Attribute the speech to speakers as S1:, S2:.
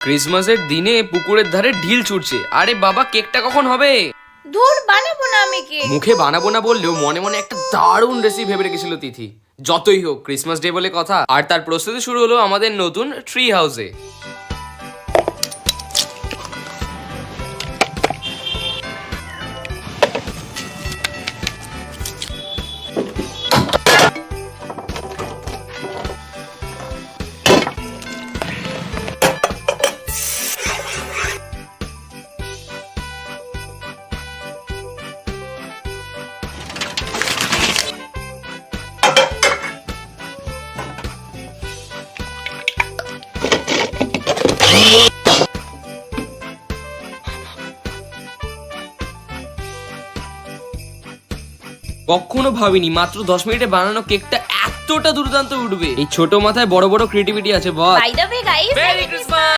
S1: ক্রিসমাসের দিনে পুকুরের ধারে ঢিল ছুটছে। আরে বাবা, কেকটা কখন হবে?
S2: ধুর, বানাবো না আমি কেক।
S1: মুখে বানাবো না বললেও মনে মনে একটা দারুণ রেসিপি ভেবে রেখেছিল তিথি। যতই হোক, ক্রিসমাস ডে বলে কথা। আর তার প্রস্তুতি শুরু হলো আমাদের নতুন ট্রি হাউসে। কখনো ভাবিনি মাত্র 10 মিনিটে বানানো কেকটা এতটা দুর্দান্ত উঠবে। এই ছোট মাথায় বড় বড় ক্রিয়েটিভিটি আছে বল।
S2: By the way guys,
S1: merry Christmas.